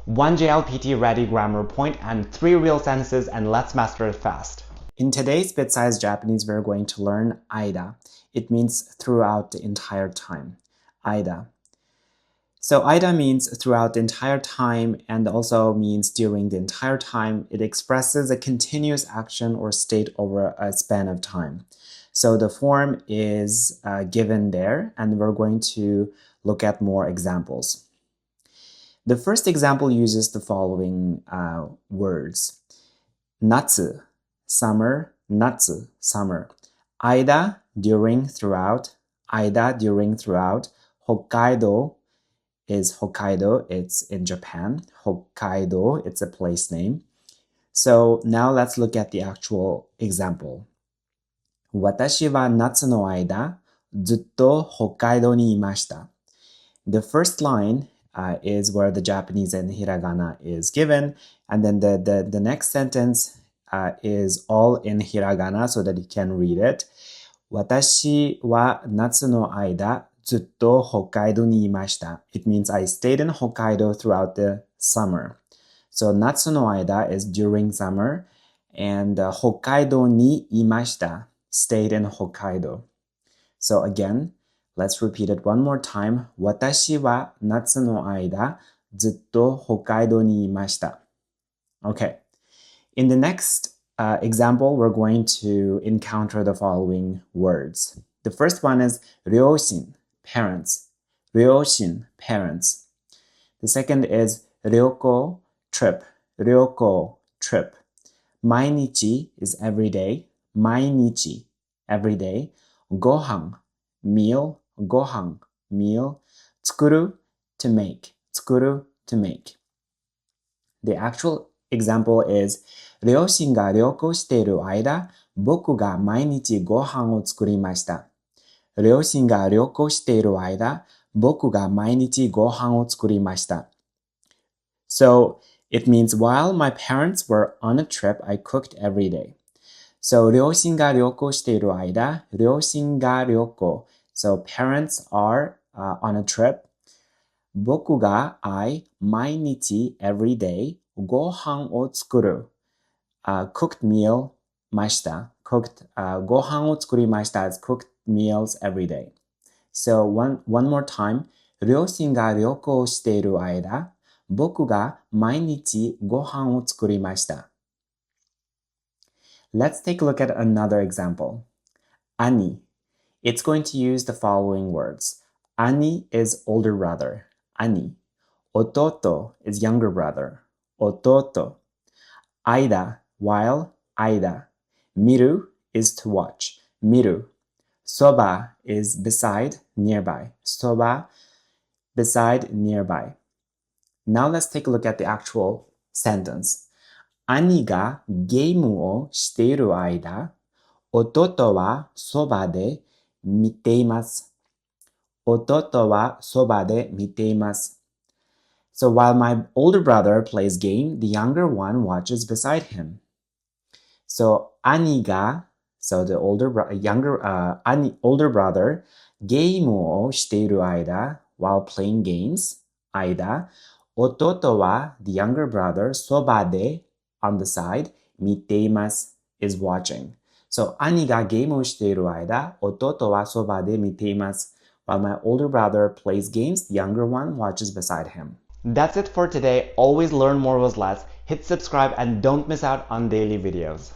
one JLPT ready grammar point, and 3 real sentences, and let's master it fast. In today's BitSize Japanese, we're going to learn aida. It means throughout the entire time. Aida. So aida means throughout the entire time and also means during the entire time. It expresses a continuous action or state over a span of time. So the form is given there, and we're going to look at more examples. The first example uses the following words. Natsu, summer, natsu, summer. Aida, during, throughout. Aida, during, throughout. Hokkaido is Hokkaido, it's in Japan. Hokkaido, it's a place name. So now let's look at the actual example. 私は夏の間、ずっと北海道にいました。The first line is where the Japanese and hiragana is given, and then the next sentence is all in hiragana so that you can read it. 私は夏の間、ずっと北海道にいました。It means I stayed in Hokkaido throughout the summer. So 夏の間 is during summer, and 北海道にいました stayed in Hokkaido. So again, let's repeat it one more time. 私は夏の間、ずっと北海道にいました。Okay. In the next example, we're going to encounter the following words. The first one is 両親 parents. 両親 parents. The second is 旅行 trip. 旅行 trip. 毎日 is every day. 毎日 every day. ご飯 meal. ご飯 meal. 作る to make. 作る to make. The actual example is 両親が旅行している間、僕が毎日ご飯を作りました。両親が旅行している間、僕が毎日ご飯を作りました。So, it means while my parents were on a trip, I cooked every day. So, 両親が旅行している間、両親が旅行。So, parents are on a trip. 僕が I 毎日 every day ご飯を作る。cooked meal ました。ご飯を作りました is cooked meals every day. So one more time. 両親が旅行している間、僕が毎日ご飯を作りました。Let's take a look at another example. 兄 It's going to use the following words. 兄 is older brother. 兄 Ototo is younger brother. Ototo. Aida, while, aida. Miru is to watch. Miru. Soba is beside, nearby. Soba, beside, nearby. Now let's take a look at the actual sentence. 兄がゲームをしている間、弟はそばで見ています。弟はそばで見ています。So while my older brother plays game, the younger one watches beside him. So 兄が So the older brother ゲームをしている間 while playing games 間弟は the younger brother そばで on the side 見ています is watching. So 兄がゲームをしている間弟はそばで見ています While my older brother plays games, the younger one watches beside him. That's it for today. Always learn more with less. Hit subscribe and don't miss out on daily videos.